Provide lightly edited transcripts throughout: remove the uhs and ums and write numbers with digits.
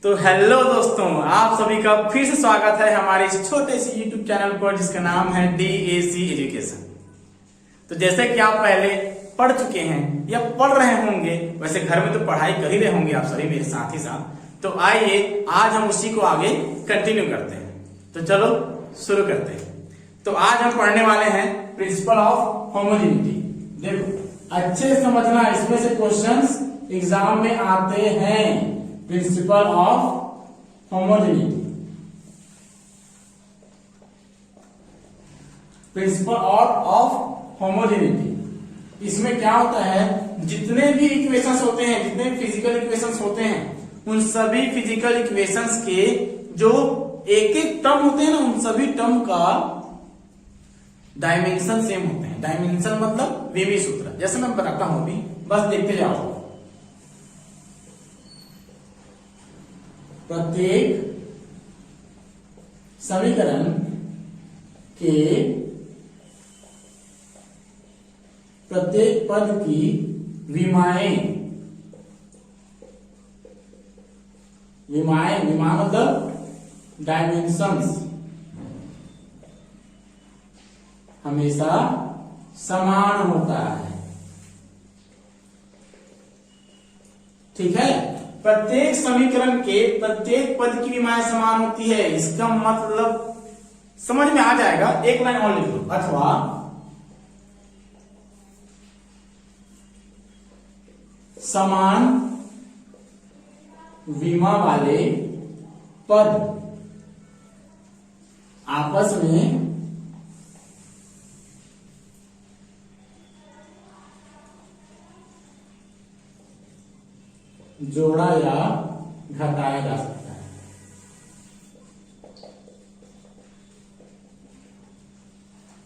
तो हेलो दोस्तों, आप सभी का फिर से स्वागत है हमारे इस छोटे से YouTube चैनल पर जिसका नाम है DAC एजुकेशन। तो जैसे कि आप पहले पढ़ चुके हैं या पढ़ रहे होंगे, वैसे घर में तो पढ़ाई कर ही रहे होंगे आप सभी मेरे साथ ही साथ। तो आइए आज हम उसी को आगे कंटिन्यू करते हैं। तो चलो शुरू करते हैं। तो आज हम पढ़ने वाले हैं प्रिंसिपल ऑफ होमोजेनिटी। देखो अच्छे से समझना, इसमें से क्वेश्चंस एग्जाम में आते हैं। Principle of homogeneity, principle of homogeneity. इसमें क्या होता है, जितने भी इक्वेशंस होते हैं, जितने फिजिकल इक्वेशंस होते हैं, उन सभी फिजिकल इक्वेशंस के जो एक एक टर्म होते हैं ना, उन सभी टर्म का डायमेंशन सेम होते हैं। डायमेंशन मतलब वेवी सूत्र। जैसे मैं बताता हूं अभी, बस देखते जाओ। प्रत्येक समीकरण के प्रत्येक पद की विमाएं विमा मतलब डायमेंशंस हमेशा समान होता है। ठीक है, प्रत्येक समीकरण के प्रत्येक पद की विमाएं समान होती है। इसका मतलब समझ में आ जाएगा, एक लाइन और लिख लो। अथवा समान विमा वाले पद आपस में जोड़ा या घटाया जा सकता है।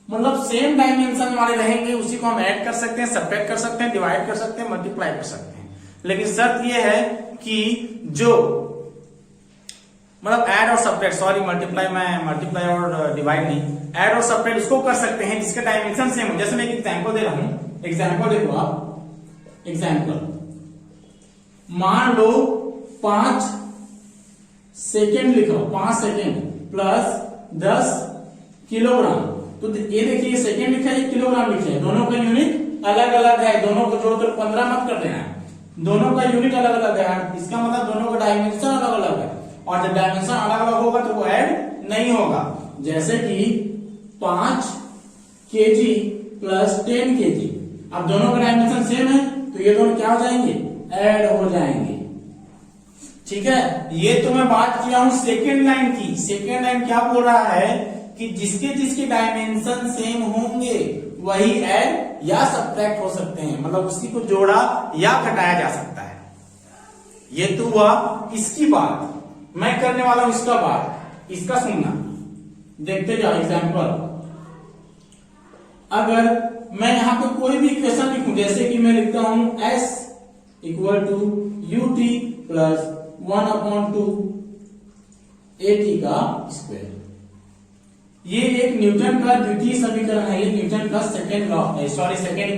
मतलब सेम डायमेंशन वाले रहेंगे, उसी को हम ऐड कर सकते हैं, सब्ट्रैक्ट कर सकते हैं, डिवाइड कर सकते हैं, मल्टीप्लाई कर सकते हैं। लेकिन शर्त यह है कि जो मतलब ऐड और सब्ट्रैक्ट, सॉरी मल्टीप्लाई और डिवाइड नहीं, ऐड और सब्ट्रैक्ट उसको कर सकते हैं जिसका डायमेंशन सेम हो। जैसे मैं एक एग्जांपल दे रहा हूं, एग्जांपल देखो आप। एग्जांपल मान लो 5 सेकेंड लिखो, 5 सेकेंड प्लस 10 किलोग्राम। तो ये देखिए, सेकेंड लिखा है, 1 किलोग्राम लिखे है, दोनों का यूनिट अलग अलग है। दोनों को जोड़ कर 15 मत कर देना, दोनों का यूनिट अलग अलग है। इसका मतलब दोनों का डायमेंशन अलग अलग है, और जब डायमेंशन अलग अलग होगा तो वो ऐड नहीं होगा। जैसे कि 5 kg प्लस 10 kg, अब दोनों का डायमेंशन सेम है तो ये दोनों क्या हो जाएंगे, ऐड हो जाएंगे। ठीक है, ये तो मैं बात किया हूं सेकेंड लाइन की। सेकेंड लाइन क्या बोल रहा है कि जिसके जिसके डायमेंशन सेम होंगे वही ऐड या सब्ट्रैक्ट हो सकते हैं, मतलब उसी को जोड़ा या घटाया जा सकता है। ये तो हुआ इसकी बात। मैं करने वाला हूं इसका बात, इसका सुनना, देखते जाओ। एग्जांपल, अगर मैं यहां पे कोई भी इक्वेशन लिखूं, जैसे कि मैं लिखता हूं s equal to ut plus 1/2 at का स्क्वायर। ये एक न्यूटन का द्वितीय समीकरण है, ये न्यूटन का सेकेंड लॉ है, sorry second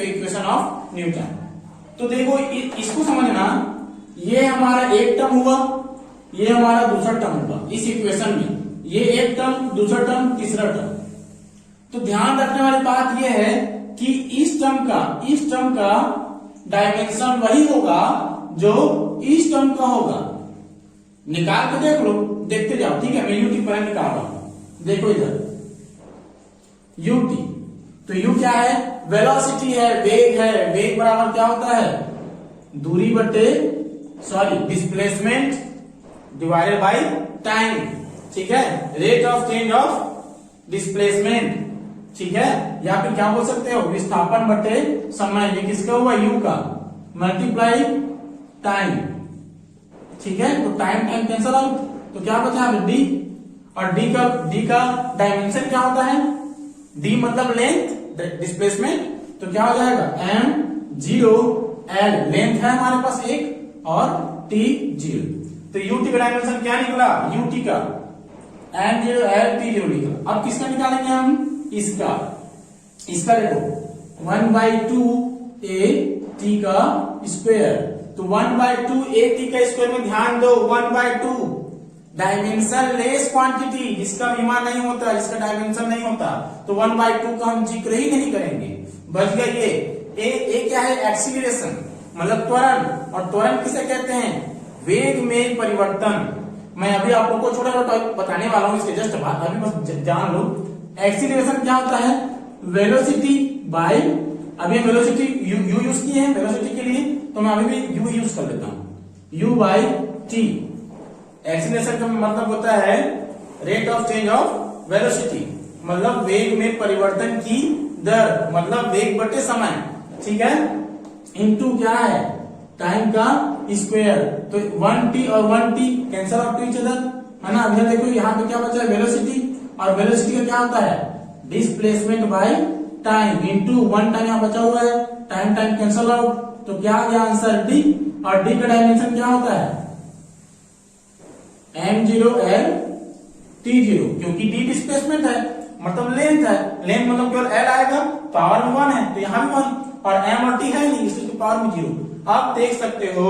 equation of Newton. तो देखो इसको समझना, ये हमारा एक टर्म हुआ, ये हमारा दूसरा टर्म हुआ इस इक्वेशन में। ये एक टर्म, दूसरा टर्म, तीसरा टर्म। तो ध्यान रखने वाली बात यह है कि इस टर्म का डायमेंशन वही होगा जो इस टर्म का होगा। निकाल के देख लो, देखते जाओ। ठीक है, मैं यूटी पहले निकाल रहा हूं। देखो इधर यूटी, तो यू क्या है, वेलोसिटी है, वेग है। वेग बराबर क्या होता है, दूरी बटे डिस्प्लेसमेंट डिवाइडेड बाय टाइम। ठीक है, rate of change of displacement. ठीक है, या फिर क्या बोल सकते हो, विस्थापन बटे समय। ये किसका हुआ, यू का, मल्टीप्लाई टाइम। ठीक है, तो टाइम कैंसल आउट, तो क्या बचा है डी। और डी का डायमेंशन क्या होता है, डी मतलब लेंथ, डिस्प्लेसमेंट। तो क्या हो जाएगा, m0l, लेंथ है हमारे पास 1 और t 0। तो ut का डायमेंशन क्या निकला, ut का m0l t0 निकला। अब किसका निकालेंगे हम, इसका देखो 1/2 a t का स्क्वायर। तो 1/2 a t का स्क्वायर में ध्यान दो, 1/2 डायमेंशन लेस क्वांटिटी, जिसका विमा नहीं होता, जिसका डायमेंशन नहीं होता, तो 1/2 का हम जिक्र ही नहीं करेंगे। बच गया ये। ए क्या है? एक्सीलरेशन, मतलब त्वरण, और त्वरण किसे कहते हैं? वेग में परिवर्तन। मैं अभी आप लोगों को छोटा छोटा बताने वाला हूं, इसके जस्ट बाद, अभी बस जान लो। एक्सीलरेशन क्या होता है? वेलोसिटी बाय, अभी हम वेलोसिटी यू यूज किए हैं वेलोसिटी के लिए, तो मैं अभी भी यू यूज कर लेता हूं, u बाई टी। एक्सीलरेशन का मतलब होता है rate of change of velocity, मतलब वेग में परिवर्तन की दर, मतलब वेग बटे समय, ठीक है, इनटू क्या है? टाइम का स्क्वायर। तो 1t और 1t cancel out to each other, है ना। अभी देखो यहाँ पे क्या बचा है? वेलोसिटी, और वेलोसिटी का क्या होता है? Displacement by time into 1 time यहाँ बचा हुआ है, टाइम टाइम कैंसल आउट, तो क्या आ गया आंसर? डी। और डी का डायमेंशन क्या होता है? m0 l t0, क्योंकि डी डिस्प्लेसमेंट है, मतलब लेंथ है, लेंथ मतलब केवल l आएगा, पावर में 1 है तो यहाँ भी 1, और m और t है नहीं, इसलिए पावर में 0। आप देख सकते हो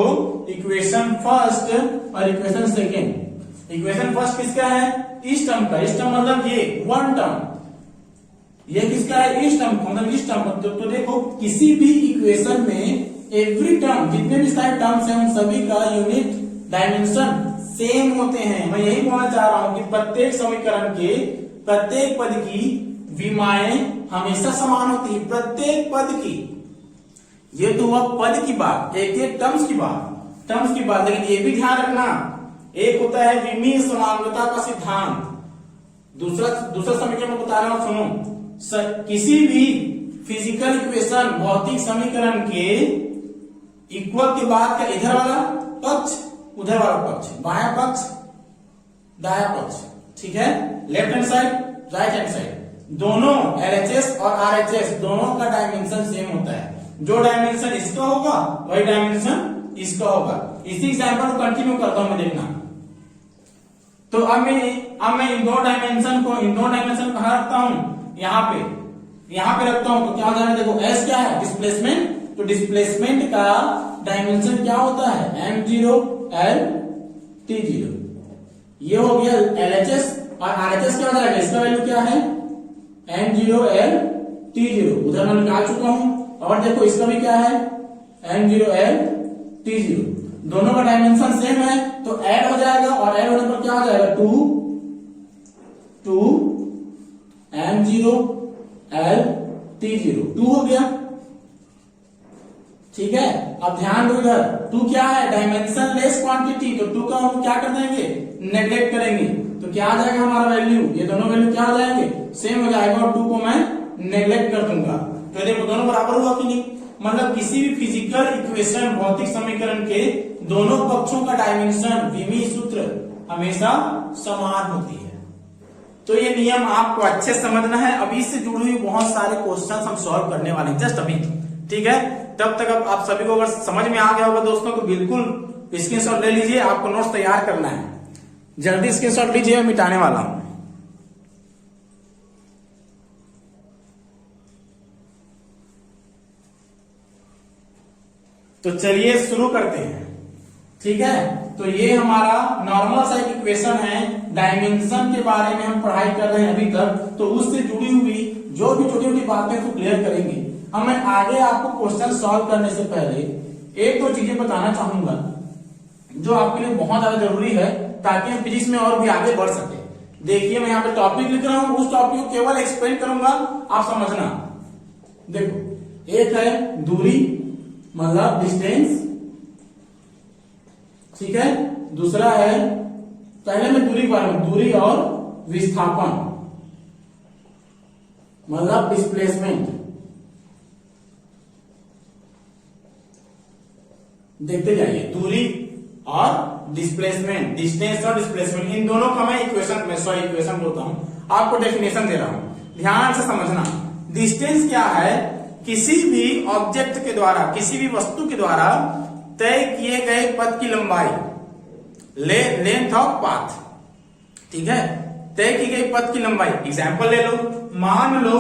इक्वेशन फर्स्ट और इक्वेशन सेकेंड। इक्वेशन फर्स्ट किसका है? इस टर्म का, इस टर्म मतलब ये 1 टर्म, ये किसका है? इस टर्म, मतलब इस टर्म। तो देखो किसी भी इक्वेशन में एवरी टर्म, जितने भी सारे टर्म्स हैं उन सभी का यूनिट डायमेंशन सेम होते हैं। मैं यही बोलना चाह रहा हूं कि प्रत्येक समीकरण के प्रत्येक पद की विमाएं हमेशा समान होती है, प्रत्येक पद की। ये तो हुआ पद की बात, एक एक टर्म्स की बात, लेकिन ये भी ध्यान रखना, एक होता है विमीय समांगता का सिद्धांत, दूसरा समीकरण में बता रहा हूं, सुनो। किसी भी फिजिकल इक्वेशन, भौतिक समीकरण के इक्वल के बाद का इधर वाला पक्ष, उधर वाला पक्ष, बायां पक्ष, दाया पक्ष, ठीक है, left hand side, right hand side, दोनों LHS और RHS दोनों का डायमेंशन सेम होता है। जो डायमेंशन इसका होगा वही डायमेंशन इसका होगा। इसी एग्जांपल को कंटिन्यू करता हूं मैं, देखना। तो अब मैं इन दो डायमेंशन को कहां रखता हूं? यहां पे रखता हूं, तो क्या हो जाएगा? देखो S क्या है? डिस्प्लेसमेंट, तो डिस्प्लेसमेंट का डायमेंशन क्या होता है? m0 l t0। ये हो गया LHS, और RHS क्या हो जाएगा? इसका वैल्यू क्या है? m0 l t0, उधर मैं निकाल चुका हूं। और देखो इसका भी क्या है? m0 l t0, दोनों का डायमेंशन सेम है, तो ऐड हो जाएगा, और ऐड होने पर क्या हो जाएगा? 2 m0 l t0, 2 हो गया, ठीक है। अब ध्यान दो इधर, 2 क्या है? डायमेंशन लेस क्वांटिटी, तो 2 का हम क्या कर देंगे? नेग्लेक्ट करेंगे, तो क्या आ जाएगा हमारा वैल्यू? ये दोनों वैल्यू क्या हो जाएंगे? सेम हो जाएगा, और 2 को मैं नेग्लेक्ट कर दूंगा, तो देखो दोनों बराबर हुआ कि नहीं? मतलब किसी भी फिजिकल इक्वेशन, भौतिक समीकरण के दोनों पक्षों का डायमेंशन, विमीय सूत्र हमेशा समान होती है। तो ये नियम आपको अच्छे समझना है। अभी से जुड़ी हुई बहुत सारे क्वेश्चंस हम सॉल्व करने वाले हैं, जस्ट अभी, ठीक है। तब तक अब आप सभी को अगर समझ में आ गया होगा दोस्तों, तो बिल्कुल स्क्रीनशॉट ले लीजिए। आपको नोट्स तैयार करना है, जल्दी स्क्रीनशॉट लीजिए, मैं मिटाने वाला हूं। तो चलिए शुरू करते हैं, ठीक है। तो ये हमारा नॉर्मल सा इक्वेशन है, डायमेंशन के बारे में हम पढ़ाई कर रहे हैं अभी तक, तो उससे जुड़ी हुई जो भी छोटी छोटी बातें तो क्लियर करेंगे। अब मैं आगे आपको क्वेश्चन सॉल्व करने से पहले एक दो चीजें बताना चाहूंगा जो आपके लिए बहुत ज्यादा जरूरी है, ताकि हम फिजिक्स में और भी आगे बढ़ सके। देखिए मैं यहाँ पे टॉपिक लिख रहा हूं, उस टॉपिक को केवल एक्सप्लेन करूंगा, आप समझना। देखो एक है दूरी, मतलब डिस्टेंस, ठीक है। दूसरा है, पहले मैं दूरी के बारे में, दूरी और विस्थापन, मतलब डिस्प्लेसमेंट। देखते जाइए, दूरी और डिस्प्लेसमेंट, डिस्टेंस और डिस्प्लेसमेंट, इन दोनों का मैं इक्वेशन बोलता हूं, आपको डेफिनेशन दे रहा हूं, ध्यान से समझना। डिस्टेंस क्या है? किसी भी ऑब्जेक्ट के द्वारा, किसी भी वस्तु के द्वारा तय किए गए पथ की लंबाई, लेंथ ऑफ पाथ, ठीक है, तय की गई पथ की लंबाई। एग्जाम्पल ले लो, मान लो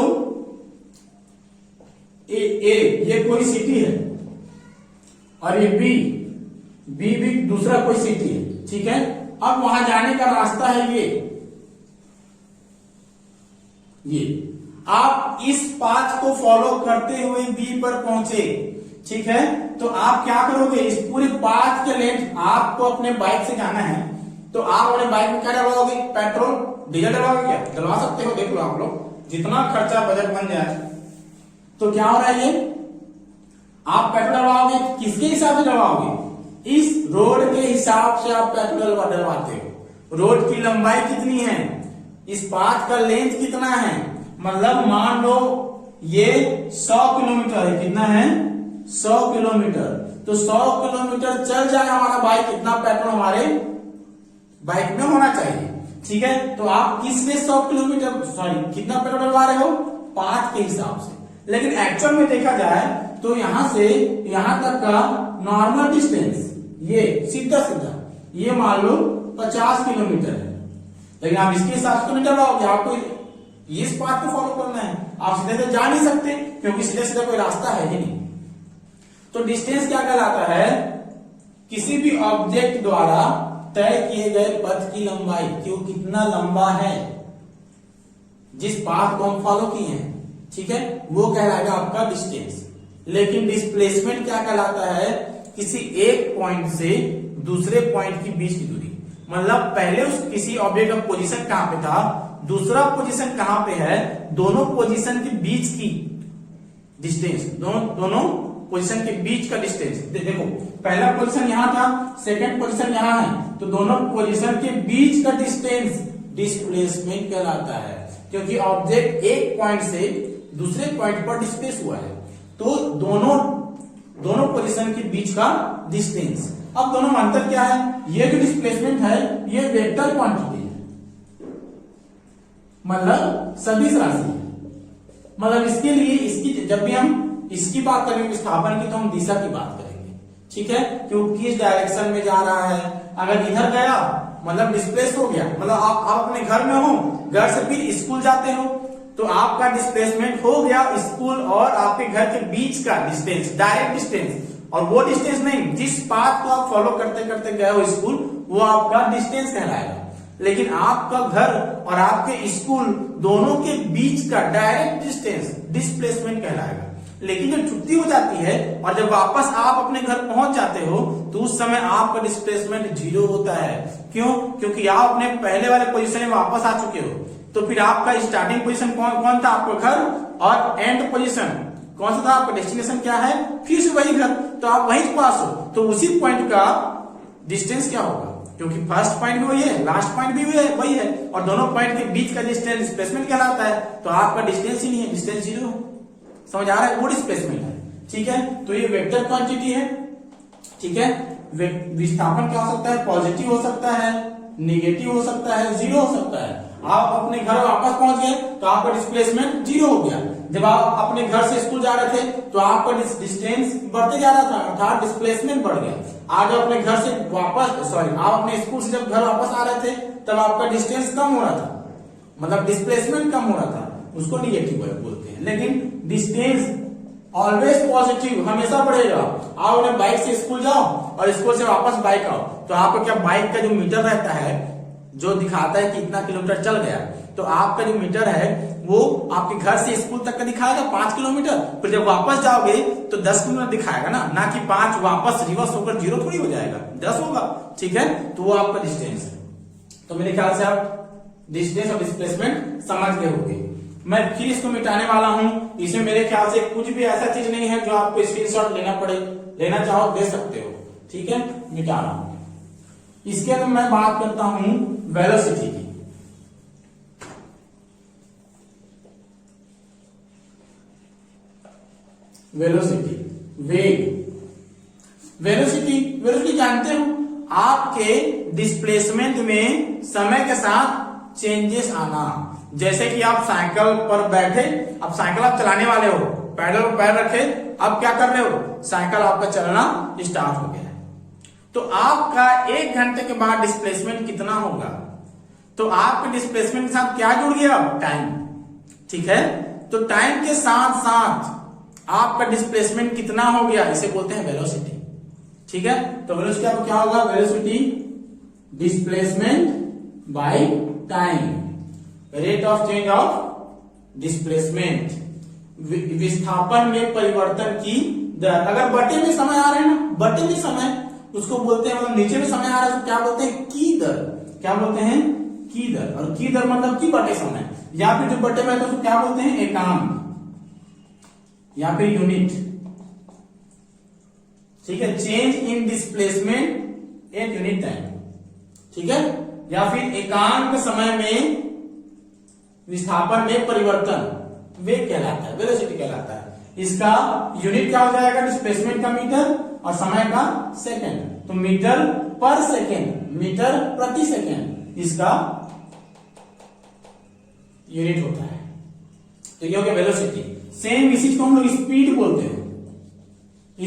ए ये कोई सिटी है और ये बी बी भी दूसरा कोई सिटी है, ठीक है। अब वहां जाने का रास्ता है ये आप इस पाथ को फॉलो करते हुए बी पर पहुंचे, ठीक है। तो आप क्या करोगे, इस पूरे पाथ के लेंथ आपको अपने बाइक से जाना है, तो आप अपने बाइक में क्या डलवाओगे, पेट्रोल डीजल डलवाओगे, क्या डलवा सकते हो, देख लो आप लोग जितना खर्चा बजट बन जाए। तो क्या हो रहा है ये, आप पेट्रोल डलवाओगे, किसके हिसाब से डलवाओगे, इस रोड के हिसाब से आप पेट्रोल डलवाते हो। रोड की लंबाई कितनी है, इस पाथ का लेंथ कितना है, मतलब मान लो ये 100 किलोमीटर है, कितना है 100 किलोमीटर, तो 100 किलोमीटर चल जाए हमारा बाइक, कितना पेट्रोल हमारे बाइक में होना चाहिए, ठीक है। तो आप किस लिए 100 किलोमीटर कितना पेट्रोल डलवा रहे हो, पाथ के हिसाब से। लेकिन एक्चुअल में देखा जाए तो यहां से यहां तक का नॉर्मल डिस्टेंस ये सीधा ये मान लो 50 किलोमीटर है, लेकिन आप इसके हिसाब से तो नहीं डलवाओगे, आपको इस पाथ को फॉलो करना है, आप सीधे से जा नहीं सकते क्योंकि सीधे सीधा कोई रास्ता है ही नहीं। तो डिस्टेंस क्या कहलाता है, किसी भी ऑब्जेक्ट द्वारा तय किए गए पथ की लंबाई, कि वो कितना लंबा है, जिस पाथ को हम फॉलो किए हैं, ठीक है, वो कहलाएगा आपका डिस्टेंस। लेकिन डिस्प्लेसमेंट क्या कहलाता है, किसी एक पॉइंट से दूसरे पॉइंट की बीच की दूरी, मतलब पहले उस किसी ऑब्जेक्ट का पोजीशन कहां पे था, दूसरा पोजीशन कहां पे है, दोनों पोजीशन के बीच की डिस्टेंस, दोनों पोजीशन के बीच का डिस्टेंस। देखो पहला पोजीशन यहां था, सेकंड पोजीशन यहां है, तो दोनों पोजीशन के बीच का डिस्टेंस डिस्प्लेसमेंट कहलाता है, क्योंकि ऑब्जेक्ट एक पॉइंट से दूसरे पॉइंट पर डिस्प्लेस हुआ है, तो दोनों पोजीशन के बीच का डिस्टेंस। अब दोनों में अंतर क्या है, ये जो डिस्प्लेसमेंट है ये वेक्टर क्वांटिटी है, मतलब सदिश राशि है, मतलब इसके लिए इसकी जब भी हम इसकी बात करेंगे विस्थापन की, तो हम दिशा की बात करेंगे, ठीक है, क्योंकि किस डायरेक्शन में जा रहा है। अगर इधर गया मतलब डिस्प्लेस हो गया, मतलब आप अपने घर में हो, घर से फिर स्कूल जाते हो, तो आपका डिस्प्लेसमेंट हो गया स्कूल और आपके घर के बीच का डिस्टेंस, डायरेक्ट डिस्टेंस, और वो डिस्टेंस नहीं, जिस पाथ को आप फॉलो करते करते गए हो स्कूल, वो आपका डिस्टेंस कहलाएगा। लेकिन आपका घर और आपके स्कूल दोनों के बीच का डायरेक्ट डिस्टेंस डिस्प्लेसमेंट कहलाएगा। लेकिन जब छुट्टी हो जाती है और जब वापस आप अपने घर पहुंच जाते हो, तो उस समय आपका डिस्प्लेसमेंट 0 होता है। क्यों? क्योंकि आप अपने पहले वाले पोजीशन में वापस आ चुके हो। तो फिर आपका स्टार्टिंग पोजीशन कौन था, आपका घर, और एंड पोजीशन कौन सा था, आपका डेस्टिनेशन क्या है, फिर से वही घर, तो आप वहीं पास हो, तो उसी पॉइंट का डिस्टेंस क्या होगा, क्योंकि फर्स्ट पॉइंट भी वही है, लास्ट पॉइंट भी वही है, और दोनों पॉइंट के बीच का डिस्टेंस डिस्प्लेसमेंट कहलाता है। तो आपका डिस्टेंस ही नहीं है, डिस्टेंस 0, समझ आ रहा है, वो डिस्प्लेसमेंट है, ठीक है। तो ये वेक्टर क्वांटिटी है, ठीक है। विस्थापन क्या हो सकता है, पॉजिटिव हो सकता है, नेगेटिव हो सकता है, 0 हो सकता है। आप अपने घर वापस पहुंच गए तो आपका डिस्प्लेसमेंट 0 हो गया। जब आप अपने घर से स्कूल जा रहे थे तो आपका डिस्टेंस बढ़ते जा रहा था, अर्थात डिस्प्लेसमेंट बढ़ गया। आज अपने घर से वापस आप अपने स्कूल से जब घर वापस आ रहे थे तब आपका डिस्टेंस कम हो रहा था, मतलब डिस्प्लेसमेंट कम हो रहा था, उसको निगेटिव बोलते हैं। लेकिन डिस्टेंस ऑलवेज पॉजिटिव, हमेशा बढ़ेगा। आप अपने बाइक से स्कूल जाओ और स्कूल से वापस बाइक आओ, तो आपका क्या बाइक का जो मीटर रहता है जो दिखाता है कि इतना किलोमीटर चल गया, तो आपका जो मीटर है वो आपके घर से स्कूल तक का दिखाएगा 5 किलोमीटर, फिर जब वापस जाओगे तो 10 किलोमीटर दिखाएगा ना कि 5 वापस रिवर्स होकर 0 थोड़ी हो जाएगा, 10 होगा, ठीक है। तो वो आपका डिस्टेंस है। तो मेरे ख्याल से आप डिस्टेंस और डिस्प्लेसमेंट समझ गए होंगे। मैं फिर इसको मिटाने वाला हूं। इसमें मेरे ख्याल से कुछ भी ऐसा चीज नहीं है जो आपको स्क्रीनशॉट लेना चाहो दे सकते हो, ठीक है। मिटा रहा हूं। इसके अंदर मैं बात करता हूं वेलोसिटी की। वेलोसिटी, वेलोसिटी जानते हो, आपके डिस्प्लेसमेंट में समय के साथ चेंजेस आना। जैसे कि आप साइकिल पर बैठे, अब साइकिल आप चलाने वाले हो, पैडल पर पैर रखे, अब क्या कर रहे हो, साइकिल आपका चलना स्टार्ट हो गया है। तो आपका 1 घंटे के बाद डिस्प्लेसमेंट कितना होगा, तो आपके डिस्प्लेसमेंट के साथ क्या जुड़ गया, टाइम, ठीक है। तो टाइम के साथ साथ आपका डिस्प्लेसमेंट कितना हो गया, इसे बोलते हैं वेलोसिटी, ठीक है, तो वेलोसिटी आपको क्या होगा, velocity displacement by time, rate of change of displacement, विस्थापन में परिवर्तन की दर। अगर बटे में समय आ रहे हैं ना, बटे में समय उसको बोलते हैं, मतलब नीचे में समय आ रहा है तो क्या बोलते हैं, की दर। क्या बोलते हैं, की दर। और की दर मतलब की बटे समय, या फिर जो बटे में है तो उसको क्या बोलते हैं, एकांक या फिर यूनिट। ठीक है, change in displacement eight unit time, ठीक है, या फिर एकांक समय में विस्थापन में परिवर्तन, वेग कहलाता है, वेलोसिटी कहलाता है। इसका यूनिट क्या हो जाएगा, डिस्प्लेसमेंट का मीटर और समय का सेकंड, तो मीटर पर सेकंड, मीटर प्रति सेकंड इसका यूनिट होता है। तो ये हो गया वेलोसिटी। सेम इसी को हम लोग स्पीड बोलते हैं,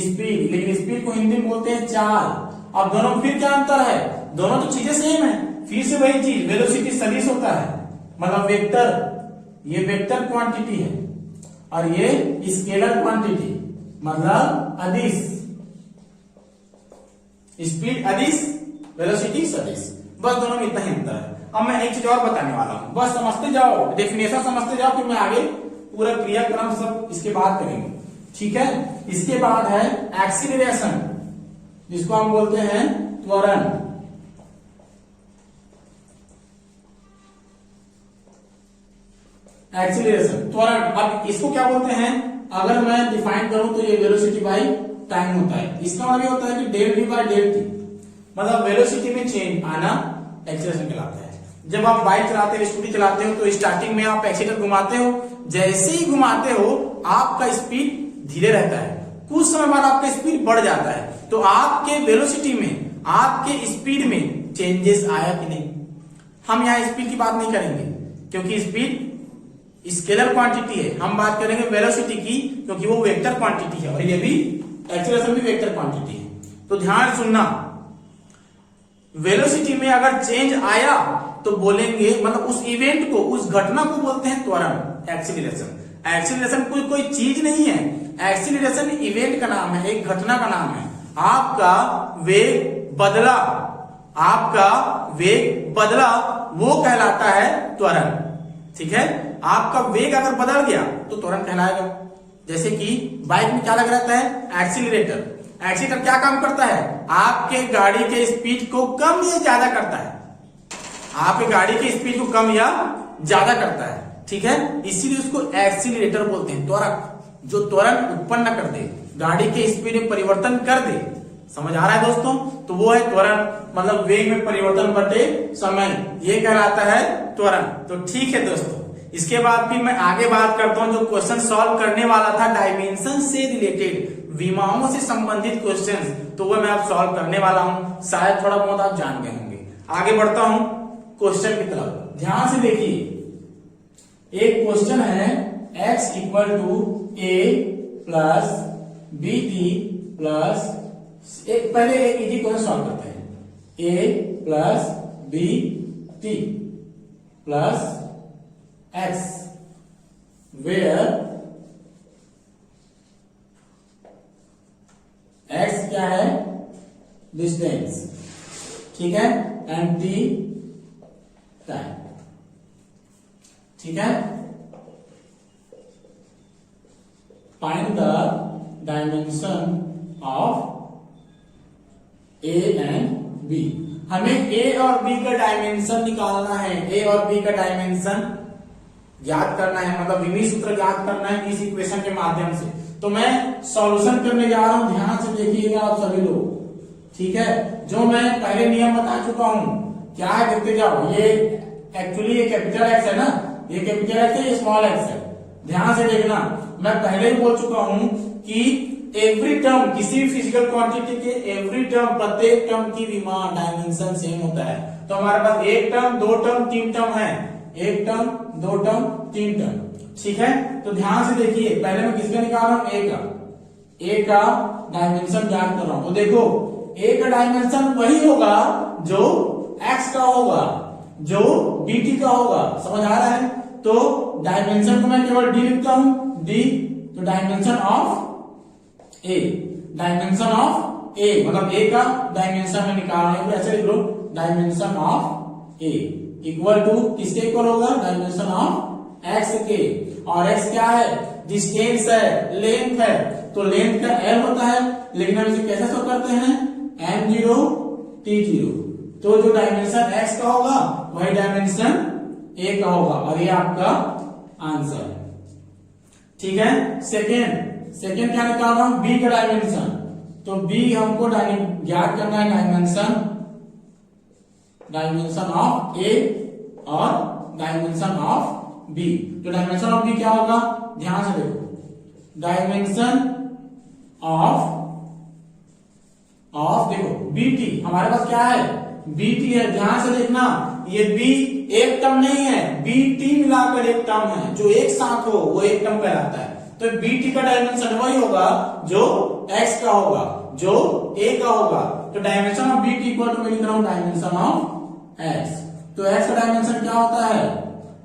स्पीड, लेकिन स्पीड को हिंदी में बोलते हैं चाल। अब दोनों फिर क्या अंतर है, दोनों तो चीजें सेम है, फिर से वही चीज, वेलोसिटी सदिश होता है, मतलब वेक्टर, ये वेक्टर क्वांटिटी है और ये स्केलर क्वांटिटी मतलब अदिश। स्पीड अदिश, वेलोसिटी सदिश, बस दोनों में इतना ही अंतर है। अब मैं एक चीज और बताने वाला हूं, बस समझते जाओ, डेफिनेशन समझते जाओ, फिर मैं आगे पूरा क्रियाक्रम सब इसके बाद करेंगे, ठीक है। इसके बाद है एक्सीलरेशन, जिसको हम बोलते हैं त्वरण। एक्सीलरेशन, त्वरण। अब इसको क्या बोलते हैं, अगर मैं डिफाइन करूं तो ये वेलोसिटी बाय टाइम होता है। इसका मतलब ये होता है कि del V by del T, मतलब वेलोसिटी में चेंज आना एक्सीलरेशन कहलाता है। जब आप बाइक चलाते हो, स्कूटी चलाते हो, तो स्टार्टिंग में आप एक्सीलरेटर घुमाते हो, जैसे ही घुमाते हो आपका स्पीड धीरे रहता है, कुछ समय बाद आपका स्पीड बढ़ जाता है, तो आपके वेलोसिटी में, आपके स्पीड में चेंजेस आया कि नहीं। हम यहाँ स्पीड की बात नहीं करेंगे क्योंकि स्पीड स्केलर क्वांटिटी है, हम बात करेंगे वेलोसिटी की क्योंकि वो वेक्टर क्वांटिटी है और ये भी एक्सीलरेशन भी वेक्टर क्वांटिटी है। तो ध्यान सुनना, वेलोसिटी में अगर चेंज आया तो बोलेंगे, मतलब उस इवेंट को, उस घटना को बोलते हैं त्वरण, एक्सीलरेशन। एक्सीलरेशन कोई चीज नहीं है, एक्सीलरेशन इवेंट का नाम है, एक घटना का नाम है। आपका वेग बदला, आपका वेग बदला, वो कहलाता है त्वरण, ठीक है। आपका वेग अगर बदल गया तो त्वरण कहलाएगा। जैसे कि बाइक में क्या लगा रहता है, एक्सीलरेटर। एक्सीलरेटर क्या काम करता है, आपके गाड़ी के स्पीड को कम या ज्यादा करता है, आपके गाड़ी के स्पीड को कम या ज्यादा करता है, ठीक है। इसीलिए उसको एक्सीलरेटर बोलते हैं, त्वरक, जो त्वरण उत्पन्न कर दे, गाड़ी के स्पीड में परिवर्तन कर दे। समझ आ रहा है दोस्तों, तो वो है त्वरण, मतलब वेग में परिवर्तन बटे समय, ये कहलाता है त्वरण। तो ठीक है दोस्तों, इसके बाद फिर मैं आगे बात करता हूं, जो क्वेश्चन सॉल्व करने वाला था डायमेंशन से रिलेटेड, विमाओं से संबंधित क्वेश्चंस, तो वो मैं अब सॉल्व करने वाला हूं, शायद थोड़ा बहुत आप जान गए होंगे। आगे बढ़ता हूं क्वेश्चन की तरफ, ध्यान से देखिए। एक क्वेश्चन है x equal to a plus B T plus, पहले एक इजी क्वेश्चन सॉल्व करते हैं, a plus B T plus x, where x क्या है, डिस्टेंस, ठीक है, एंड t टाइम, ठीक है। Find the dimension of a and b। हमें a और b का डायमेंशन निकालना है, a और b का डायमेंशन ज्ञात करना है, मतलब विमीय सूत्र ज्ञात करना है इस इक्वेशन के माध्यम से। तो मैं सॉल्यूशन करने जा रहा हूं, ध्यान से देखिएगा आप सभी लोग, ठीक है। जो मैं पहले नियम बता चुका हूं, क्या है देखते जाओ। ये एक्चुअली ये कैपिटल एक्स है ना, ये कैपिटल एक्स है, ये स्मॉल एक्स है, ध्यान से देखना। मैं पहले ही बोल चुका हूं कि एवरी टर्म, किसी भी फिजिकल क्वांटिटी के एवरी टर्म, प्रत्येक टर्म की विमा डायमेंशन सेम होता है। तो हमारे पास एक टर्म, दो टर्म, तीन टर्म है, एक टर्म, दो टर्म, तीन टर्म, ठीक है। तो ध्यान से देखिए, पहले मैं किसका निकाल रहा हूं, ए का डायमेंशन ज्ञात कर रहा हूं। तो देखो ए का डायमेंशन वही होगा जो एक्स का होगा, जो बीटी का होगा, समझ आ रहा है। तो डायमेंशन को मैं केवल डी लिखता हूं, डी, तो dimension of A, dimension of A, मतलब ए का डायमेंशन में निकाल रहे हैं, ऐसे लिख लो dimension of A equal to किसके इक्वल होगा, डायमेंशन ऑफ एक्स के। और एक्स क्या है, डिस्टेंस है, लेंथ है, तो लेंथ का एल होता है, लेकिन हम इसे कैसे शो करते हैं, m0 t0। तो जो डायमेंशन एक्स का होगा वही डायमेंशन ए का होगा, और ये आपका आंसर है। ठीक है। सेकेंड क्या निकाल रहा हूं, बी का डायमेंशन। तो बी हमको ज्ञात करना है डायमेंशन ऑफ ए और डायमेंशन ऑफ बी। तो डायमेंशन ऑफ बी क्या होगा, ध्यान से देखो, डायमेंशन ऑफ देखो बीटी हमारे पास क्या है, बीटी है, ध्यान से देखना, ये बी एक टर्म नहीं है, बीटी मिलाकर एक टर्म है, जो एक साथ हो वो एक टर्म कहलाता है। तो बीटी का डायमेंशन वही होगा जो एक्स का होगा, जो ए का होगा। तो dimension of BT equal to मैं लिख रहा हूं डायमेंशन ऑफ एक्स। तो एक्स का डायमेंशन क्या होता है,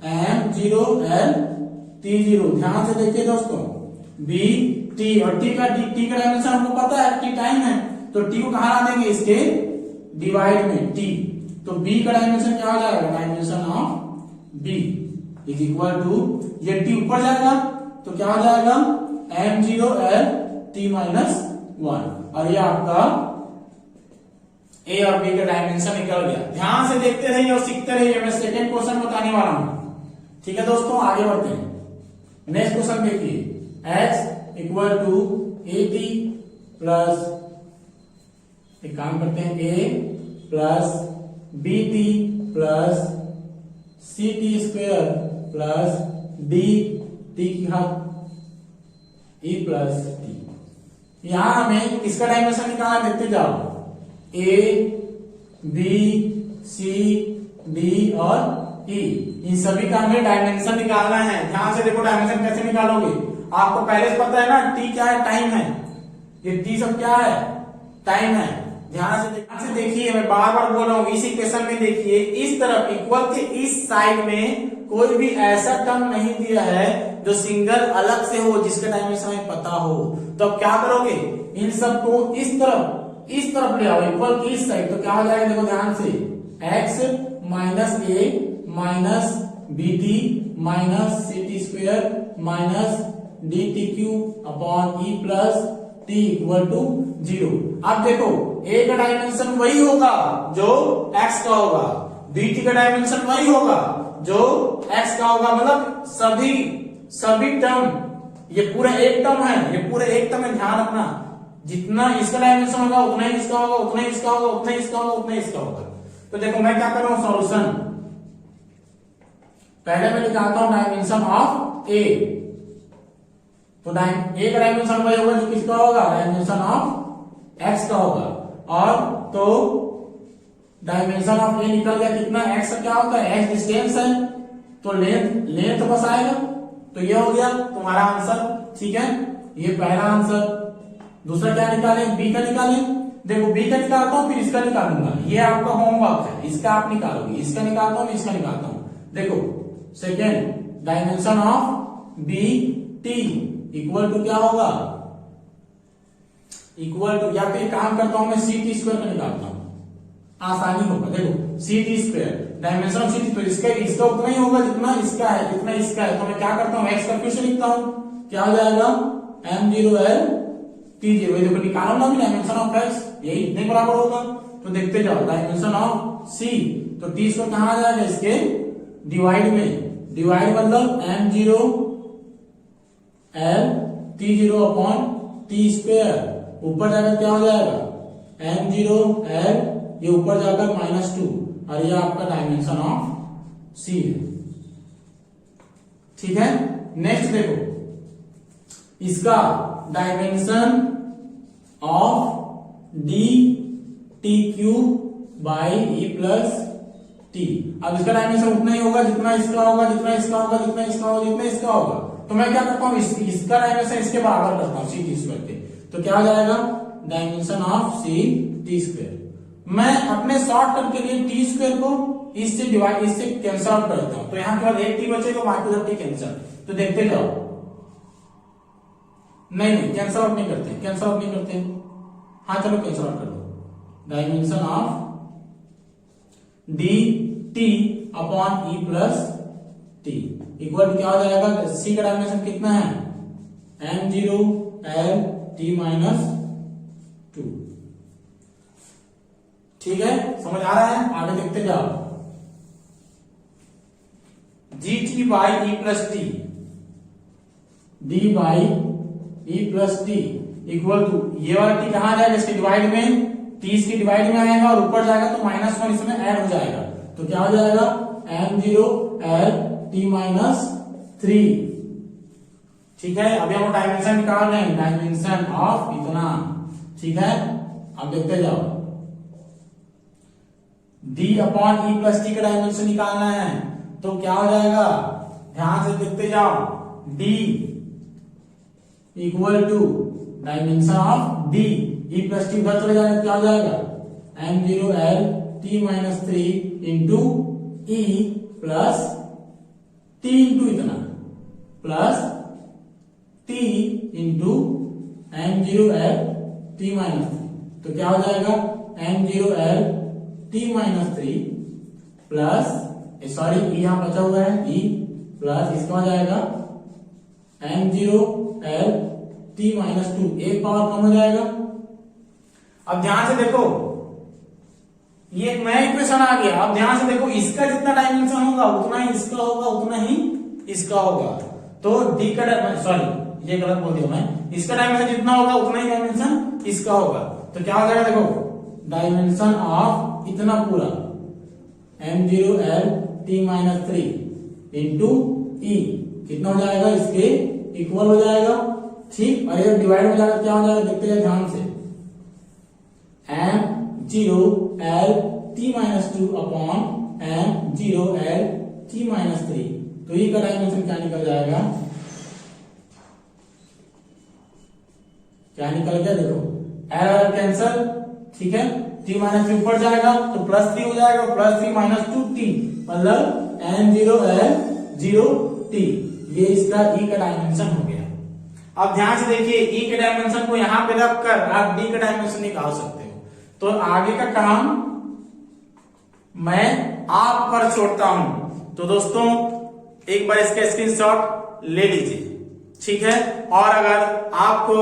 m0 l t0। ध्यान से देखिए दोस्तों, बी टी और टी का डायमेंशन हमको पता है, टी टाइम है, तो टी को कहां ला देंगे, इसके डिवाइड में टी। तो बी का डायमेंशन क्या हो जाएगा, dimension of B is equal to, ये टी ऊपर जाएगा तो क्या हो जाएगा, m0 l t माइनस 1। और ये आपका ए और बी का डायमेंशन निकल गया। ध्यान से देखते रहिए और सीखते रहिए, मैं सेकेंड क्वेश्चन बताने वाला हूं। ठीक है दोस्तों, आगे बढ़ते हैं। नेक्स्ट क्वेश्चन देखिए, x equal to A T plus, एक काम करते हैं, a plus B T plus C T square plus D T की घात e प्लस टी। यहां हमें इसका डायमेंशन निकालना, देखते जाओ, a b c d और e, इन सभी का हमें डायमेंशन निकालना है। ध्यान से देखो डायमेंशन कैसे निकालोगे, आपको पहले से पता है ना, t क्या है, टाइम है, ये t सब क्या है, टाइम है। ध्यान से देखिए, मैं बार बार बोल रहा हूं, इस इक्वेशन में देखिए, इस तरफ इक्वल के इस साइड में कोई भी ऐसा टर्म नहीं दिया है जो सिंगल अलग से हो, जिसका डायमेंशन हमें पता हो। तो अब क्या करोगे, इन सबको इस तरफ ले आओ, इक्वल की इस साइड। तो क्या हो जाएगा, देखो ध्यान से, x minus A minus B T minus C T square minus D T Q upon E plus T equal to 0। अब देखो, ए का डायमेंशन वही होगा जो x का होगा, बी टी का डायमेंशन वही होगा जो x का होगा, मतलब सभी टर्म, ये पूरा एक टर्म है, ये पूरा एक टर्म है। ध्यान रखना, जितना इसका डायमेंशन होगा उतना ही इसका होगा, उतना ही इसका होगा, उतना ही इसका होगा, उतना ही इसका होगा। तो देखो मैं क्या कर रहा हूं, सॉल्यूशन पहले मैं निकालता हूं डायमेंशन ऑफ ए। तो ए का डायमेंशन वही होगा जो किसका होगा, डायमेंशन ऑफ एक्स का होगा। और तो डायमेंशन ऑफ ए निकल गया कितना, एक्स क्या होता है, एक्स डिस्टेंस है, तो लेंथ बस आएगा। तो ये हो गया तुम्हारा आंसर। ठीक है, ये पहला आंसर। दूसरा क्या निकाले, बी का निकाले। देखो बी का निकालता हूं फिर इसका निकालूंगा, ये आपका होमवर्क है, इसका आप निकालोगे, इसका निकालता हूं, इसका निकालता हूं। देखो second, dimension of B T equal to क्या होगा, इक्वल टू, या फिर काम करता हूं मैं सी टी स्क्वायर का निकालता हूं, आसानी होगा। देखो C T square dimension of C T, तो इसका उतना ही होगा जितना इसका है, जितना इसका है। तो मैं क्या करता हूं, एक्स का फिर से लिखता हूं, क्या हो जाएगा, m0 l t0। देखो निकालो ना डायमेंशन ऑफ एक्स, यही इतने बराबर होगा। तो देखते जाओ, डायमेंशन ऑफ सी, तो टी स्क्वायर कहां आ जाएगा, इसके डिवाइड में, डिवाइड मतलब m0 l t0 upon T square, ऊपर जाकर क्या हो जाएगा, m0 l, ये ऊपर जाकर -2, और ये आपका डायमेंशन ऑफ सी है। ठीक है, नेक्स्ट देखो, इसका dimension of D T cube by E plus T. अब इसका डायमेंशन उतना ही होगा जितना इसका होगा, जितना इसका होगा, जितना इसका होगा, जितना इसका होगा। तो मैं क्या करता हूं, इसका डायमेंशन इसके बराबर करता हूं, सी टी स्क्वायर के। तो क्या हो जाएगा, dimension of C T square. मैं अपने शॉर्टकट के लिए टी स्क्वायर को इससे डिवाइड, इससे कैंसिल आउट करता हूं, तो यहां केवल एक टी बचेगा, बाकी उधर टी कैंसिल। तो देखते जाओ, नहीं कैंसिल आउट नहीं करते, कैंसिल आउट नहीं करते, हाँ चलो कैंसिल आउट कर दो। Dimension of D T upon E plus T equal क्या हो जाएगा, सी का डायमेंशन कितना है, m0 l t माइनस 2। ठीक है, समझ आ रहा है, आगे देखते जाओ। G T by E plus T, D by E plus T equal to, ये वाला टी कहां जाएगा, इसके डिवाइड में, टी इसके डिवाइड में आएगा और ऊपर जाएगा तो -1 इसमें ऐड हो जाएगा, तो क्या हो जाएगा m0 l t माइनस 3। ठीक है, अभी हम डायमेंशन निकाल रहे हैं, डायमेंशन ऑफ इतना। ठीक है, अब देखते जाओ, d upon E plus T का डायमेंशन निकालना है, तो क्या हो जाएगा, ध्यान से देखते जाओ, d equal to dimension of d, E plus T उधर चले जाएगा, क्या हो जाएगा m0 l t minus 3 into E plus T into इतना plus T into m0 l t minus 3, तो क्या हो जाएगा m0 l t minus 3 plus, sorry E यहां बचा हुआ है, ई प्लस इसका हो जाएगा m0 l t माइनस 2, एक पावर कम हो जाएगा। अब ध्यान से देखो, ये एक नया इक्वेशन आ गया। अब ध्यान से देखो, इसका जितना डायमेंशन होगा उतना ही इसका होगा, उतना ही इसका होगा, तो डी का, सॉरी ये गलत बोल दिया मैं, इसका डायमेंशन जितना होगा उतना ही डायमेंशन इसका होगा, तो क्या हो जाएगा, देखो डायमेंशन ऑफ इतना पूरा m0 l t minus 3 into E कितना हो जाएगा, इसके इक्वल हो जाएगा। ठीक, और ये डिवाइड हो जाएगा, क्या हो जाएगा देखते हैं ध्यान से, m0 l t minus 2 upon m0 l t minus 3, तो ई का डायमेंशन क्या निकल जाएगा, क्या निकल गया, देखो l कैंसल। ठीक है, t माइनस 3 ऊपर जाएगा तो +3 हो जाएगा, +3 माइनस 2t मतलब m0 l 0t, ये इसका e का डायमेंशन हो गया। अब ध्यान से देखिए, e के डायमेंशन को यहां पे रख कर आप d का डायमेंशन निकाल सकते हो, तो आगे का काम मैं आप पर छोड़ता हूं। तो दोस्तों एक बार इसका स्क्रीनशॉट ले लीजिए। ठीक है, और अगर आपको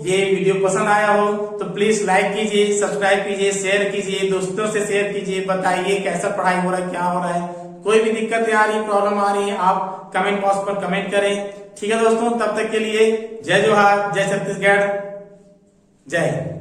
ये वीडियो पसंद आया हो तो प्लीज लाइक कीजिए, सब्सक्राइब कीजिए, शेयर कीजिए, दोस्तों से शेयर कीजिए, बताइए कैसा पढ़ाई हो रहा है, क्या हो रहा है, कोई भी दिक्कत आ रही है, प्रॉब्लम आ रही है, आप कमेंट बॉक्स पर कमेंट करें। ठीक है दोस्तों, तब तक के लिए जय जोहार, जय छत्तीसगढ़, जय हिंद।